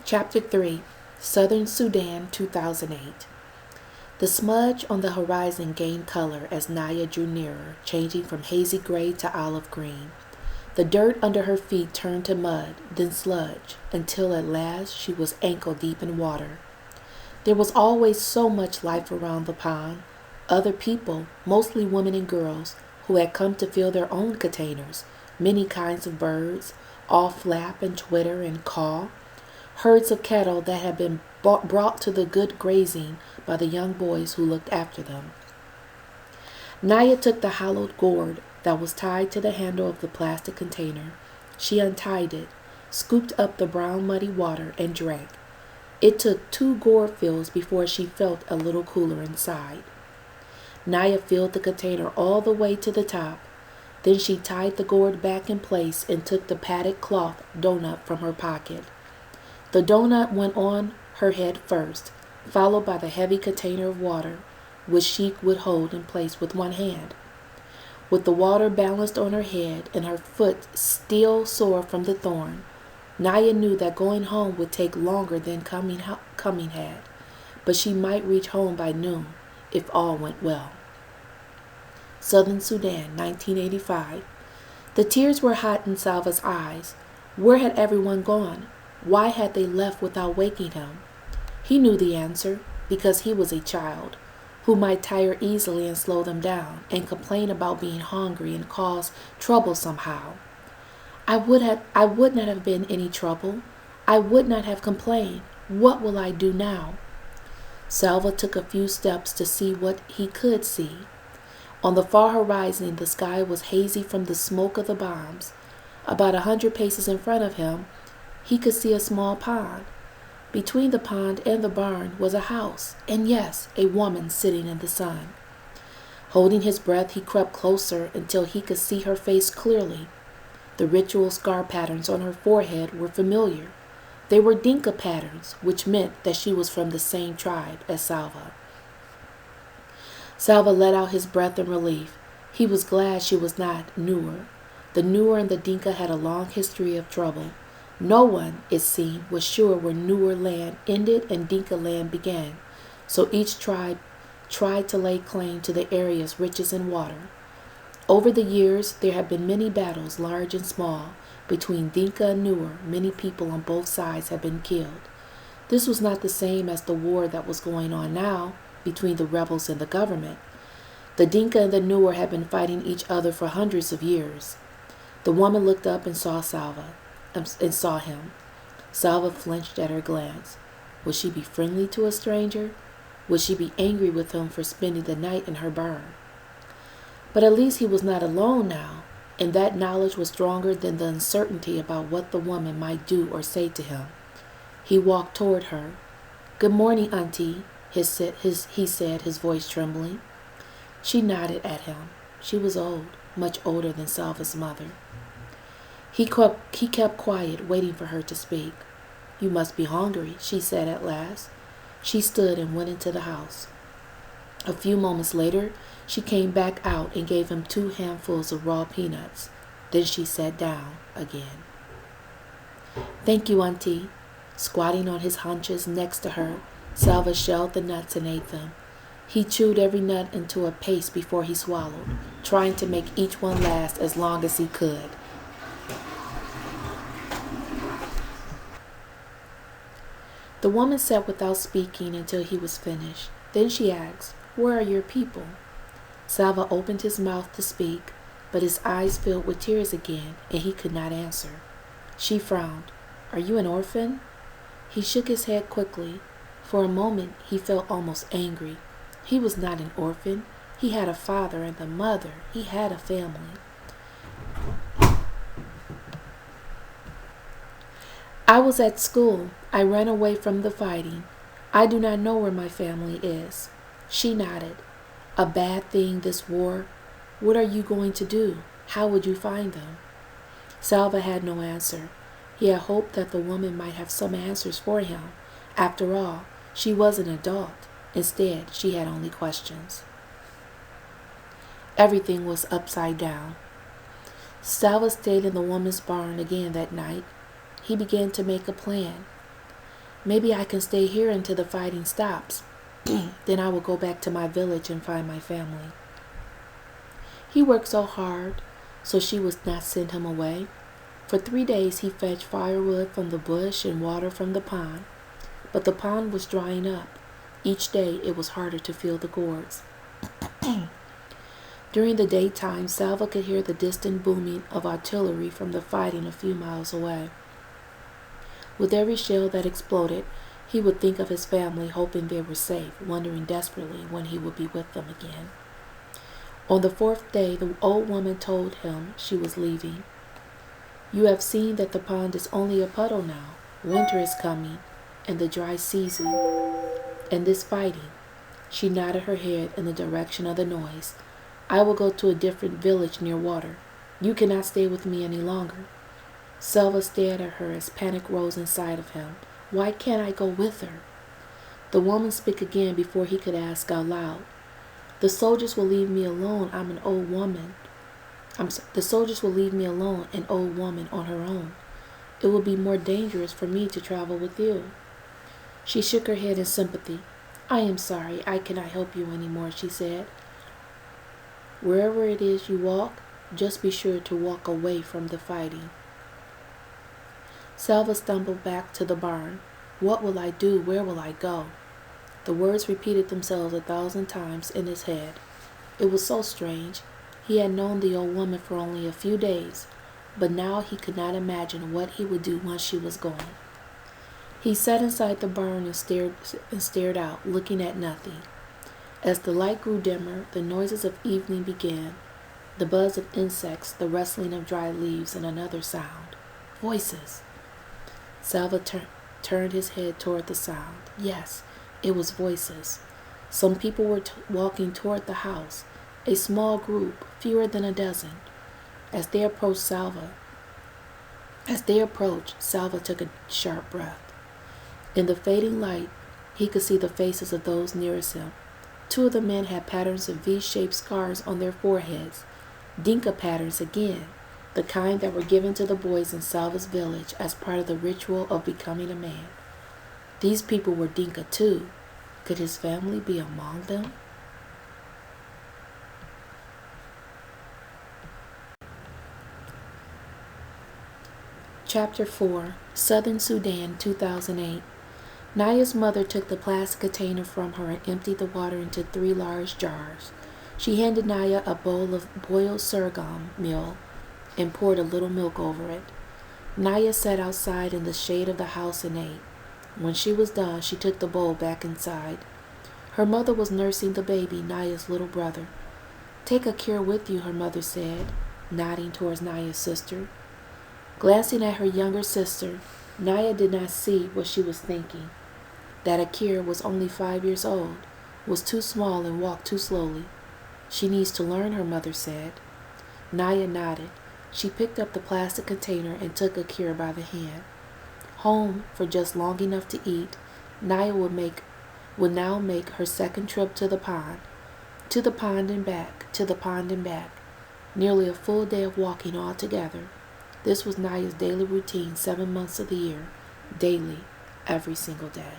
Chapter 3, Southern Sudan, 2008. The smudge on the horizon gained color as Naya drew nearer, changing from hazy gray to olive green. The dirt under her feet turned to mud, then sludge, until at last she was ankle deep in water. There was always so much life around the pond. Other people, mostly women and girls, who had come to fill their own containers. Many kinds of birds, all flap and twitter and caw. Herds of cattle that had been brought to the good grazing by the young boys who looked after them. Naya took the hollowed gourd that was tied to the handle of the plastic container. She untied it, scooped up the brown muddy water, and drank. It took 2 gourd fills before she felt a little cooler inside. Naya filled the container all the way to the top. Then she tied the gourd back in place and took the padded cloth donut from her pocket. The donut went on her head first, followed by the heavy container of water, which she would hold in place with one hand. With the water balanced on her head and her foot still sore from the thorn, Naya knew that going home would take longer than coming had, but she might reach home by noon if all went well. Southern Sudan, 1985. The tears were hot in Salva's eyes. Where had everyone gone? Why had they left without waking him? He knew the answer, because he was a child, who might tire easily and slow them down, and complain about being hungry and cause trouble somehow. I would not have been any trouble. I would not have complained. What will I do now? Salva took a few steps to see what he could see. On the far horizon, the sky was hazy from the smoke of the bombs. About 100 paces in front of him, he could see a small pond. Between the pond and the barn was a house, and yes, a woman sitting in the sun. Holding his breath, he crept closer until he could see her face clearly. The ritual scar patterns on her forehead were familiar. They were Dinka patterns, which meant that she was from the same tribe as Salva. Salva let out his breath in relief. He was glad she was not Nuer. The Nuer and the Dinka had a long history of trouble. No one, it seemed, was sure where Nuer land ended and Dinka land began, so each tribe tried to lay claim to the area's riches in water. Over the years, there have been many battles, large and small, between Dinka and Nuer. Many people on both sides have been killed. This was not the same as the war that was going on now between the rebels and the government. The Dinka and the Nuer had been fighting each other for hundreds of years. The woman looked up and saw him. Salva flinched at her glance. Would she be friendly to a stranger? Would she be angry with him for spending the night in her barn? But at least he was not alone now, and that knowledge was stronger than the uncertainty about what the woman might do or say to him. He walked toward her. "Good morning, Auntie," he said, his voice trembling. She nodded at him. She was old, much older than Salva's mother. He kept quiet, waiting for her to speak. "You must be hungry," she said at last. She stood and went into the house. A few moments later, she came back out and gave him 2 handfuls of raw peanuts. Then she sat down again. "Thank you, Auntie." Squatting on his haunches next to her, Salva shelled the nuts and ate them. He chewed every nut into a paste before he swallowed, trying to make each one last as long as he could. The woman sat without speaking until he was finished. Then she asked, "Where are your people?" Salva opened his mouth to speak, but his eyes filled with tears again, and he could not answer. She frowned. "Are you an orphan?" He shook his head quickly. For a moment, he felt almost angry. He was not an orphan. He had a father and a mother. He had a family. "I was at school. I ran away from the fighting. I do not know where my family is." She nodded. "A bad thing, this war. What are you going to do? How would you find them?" Salva had no answer. He had hoped that the woman might have some answers for him. After all, she was an adult. Instead, she had only questions. Everything was upside down. Salva stayed in the woman's barn again that night. He began to make a plan. Maybe I can stay here until the fighting stops. Then I will go back to my village and find my family. He worked so hard, so she would not send him away. For 3 days he fetched firewood from the bush and water from the pond, but the pond was drying up. Each day it was harder to fill the gourds. During the daytime, Salva could hear the distant booming of artillery from the fighting a few miles away. With every shell that exploded, he would think of his family, hoping they were safe, wondering desperately when he would be with them again. On the 4th day, the old woman told him she was leaving. You have seen that the pond is only a puddle now. Winter is coming, and the dry season, and this fighting. She nodded her head in the direction of the noise. I will go to a different village near water. You cannot stay with me any longer. Selva stared at her as panic rose inside of him. Why can't I go with her? The woman spoke again before he could ask out loud. The soldiers will leave me alone. I'm an old woman. The soldiers will leave me alone, an old woman on her own. It will be more dangerous for me to travel with you. She shook her head in sympathy. I am sorry. I cannot help you anymore, she said. Wherever it is you walk, just be sure to walk away from the fighting. Salva stumbled back to the barn. What will I do? Where will I go? The words repeated themselves 1,000 times in his head. It was so strange. He had known the old woman for only a few days, but now he could not imagine what he would do once she was gone. He sat inside the barn and stared out, looking at nothing. As the light grew dimmer, the noises of evening began, the buzz of insects, the rustling of dry leaves, and another sound. Voices. Salva turned his head toward the sound. Yes, it was voices. Some people were walking toward the house, a small group, fewer than a dozen. As they approached, Salva took a sharp breath. In the fading light, he could see the faces of those nearest him. 2 of the men had patterns of V-shaped scars on their foreheads. Dinka patterns again, the kind that were given to the boys in Salva's village as part of the ritual of becoming a man. These people were Dinka too. Could his family be among them? Chapter 4, Southern Sudan, 2008. Naya's mother took the plastic container from her and emptied the water into 3 large jars. She handed Naya a bowl of boiled sorghum meal and poured a little milk over it. Naya sat outside in the shade of the house and ate. When she was done, she took the bowl back inside. Her mother was nursing the baby, Naya's little brother. Take Akir with you, her mother said, nodding towards Naya's sister. Glancing at her younger sister, Naya did not see what she was thinking. That Akir was only 5 years old, was too small and walked too slowly. She needs to learn, her mother said. Naya nodded. She picked up the plastic container and took Akir by the hand. Home for just long enough to eat, Naya would now make her second trip to the pond and back, nearly a full day of walking altogether. This was Naya's daily routine 7 months of the year, daily, every single day.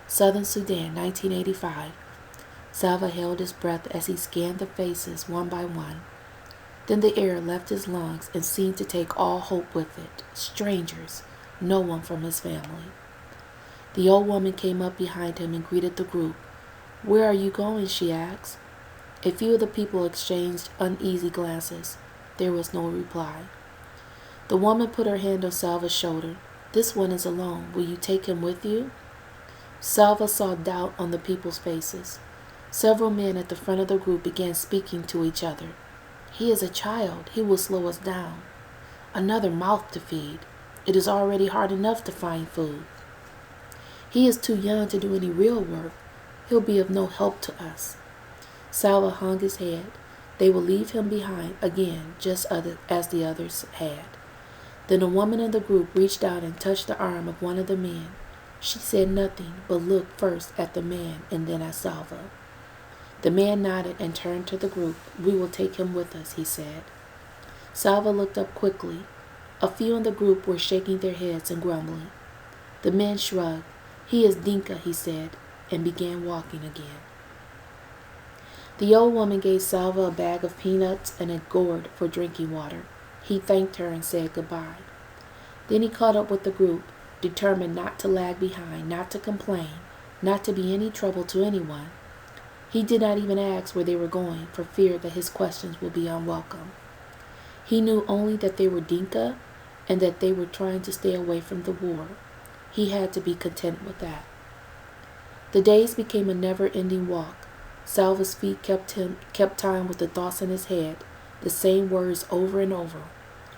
Southern Sudan, 1985. Salva held his breath as he scanned the faces one by one. Then the air left his lungs and seemed to take all hope with it. Strangers, no one from his family. The old woman came up behind him and greeted the group. Where are you going? She asked. A few of the people exchanged uneasy glances. There was no reply. The woman put her hand on Salva's shoulder. This one is alone. Will you take him with you? Salva saw doubt on the people's faces. Several men at the front of the group began speaking to each other. He is a child. He will slow us down. Another mouth to feed. It is already hard enough to find food. He is too young to do any real work. He'll be of no help to us. Salva hung his head. They will leave him behind again, just as the others had. Then a woman in the group reached out and touched the arm of one of the men. She said nothing, but looked first at the man and then at Salva. The man nodded and turned to the group. We will take him with us, he said. Salva looked up quickly. A few in the group were shaking their heads and grumbling. The men shrugged. "He is Dinka," he said, and began walking again. The old woman gave Salva a bag of peanuts and a gourd for drinking water. He thanked her and said goodbye. Then he caught up with the group, determined not to lag behind, not to complain, not to be any trouble to anyone. He did not even ask where they were going for fear that his questions would be unwelcome. He knew only that they were Dinka and that they were trying to stay away from the war. He had to be content with that. The days became a never-ending walk. Salva's feet kept time with the thoughts in his head, the same words over and over.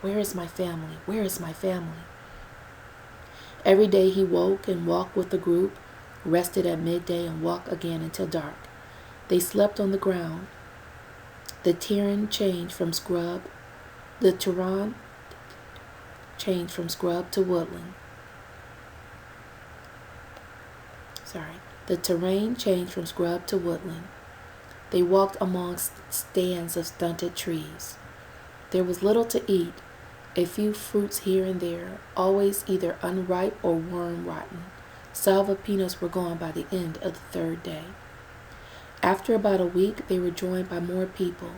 Where is my family? Where is my family? Every day he woke and walked with the group, rested at midday and walked again until dark. They slept on the ground. The Tehran changed from scrub to woodland. The terrain changed from scrub to woodland. They walked amongst stands of stunted trees. There was little to eat, a few fruits here and there, always either unripe or worm-rotten. Salva peanuts were gone by the end of the third day. After about a week, they were joined by more people,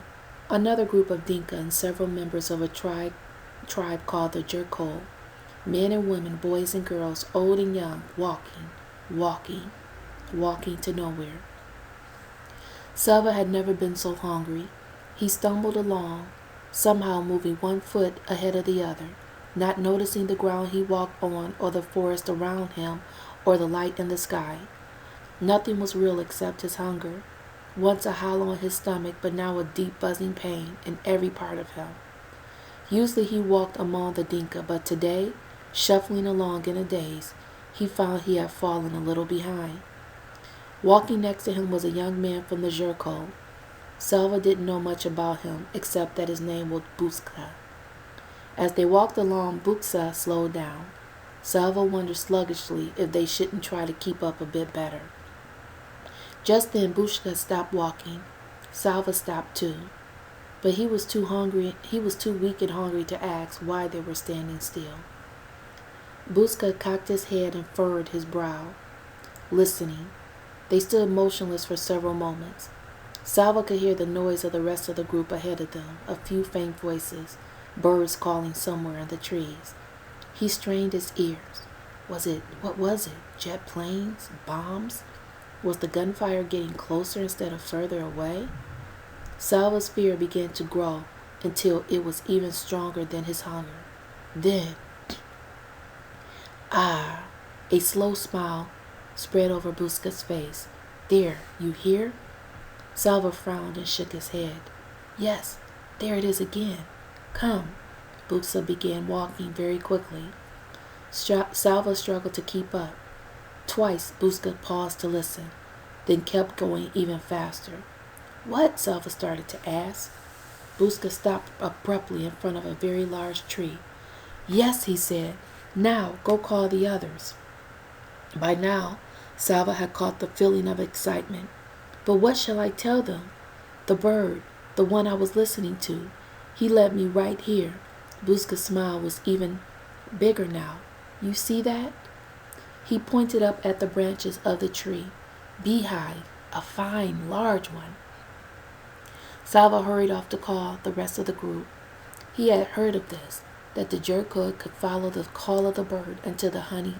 another group of Dinka and several members of a tribe called the Jerkol, men and women, boys and girls, old and young, walking to nowhere. Salva had never been so hungry. He stumbled along, somehow moving one foot ahead of the other, not noticing the ground he walked on or the forest around him or the light in the sky. Nothing was real except his hunger, once a hollow in his stomach, but now a deep buzzing pain in every part of him. Usually he walked among the Dinka, but today, shuffling along in a daze, he found he had fallen a little behind. Walking next to him was a young man from the Jerkol. Salva didn't know much about him, except that his name was Buksa. As they walked along, Buksa slowed down. Salva wondered sluggishly if they shouldn't try to keep up a bit better. Just then Buksa stopped walking. Salva stopped too. But he was too weak and hungry to ask why they were standing still. Buksa cocked his head and furrowed his brow, listening. They stood motionless for several moments. Salva could hear the noise of the rest of the group ahead of them, a few faint voices, birds calling somewhere in the trees. He strained his ears. What was it? Jet planes? Bombs? Was the gunfire getting closer instead of further away? Salva's fear began to grow until it was even stronger than his hunger. Then, a slow smile spread over Buksa's face. There, you hear? Salva frowned and shook his head. Yes, there it is again. Come. Buksa began walking very quickly. Salva struggled to keep up. Twice Buksa paused to listen, then kept going even faster. What? Salva started to ask. Buksa stopped abruptly in front of a very large tree. Yes, he said. Now, go call the others. By now, Salva had caught the feeling of excitement. But what shall I tell them? The bird, the one I was listening to, he led me right here. Buksa's smile was even bigger now. You see that? He pointed up at the branches of the tree. Beehive, a fine, large one. Salva hurried off to call the rest of the group. He had heard of this, that the Jerkol could follow the call of the bird into the honey.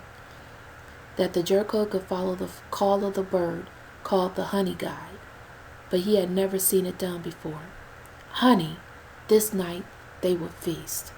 That the Jerkol could follow the call of the bird called the honey guide, but he had never seen it done before. Honey, this night they would feast.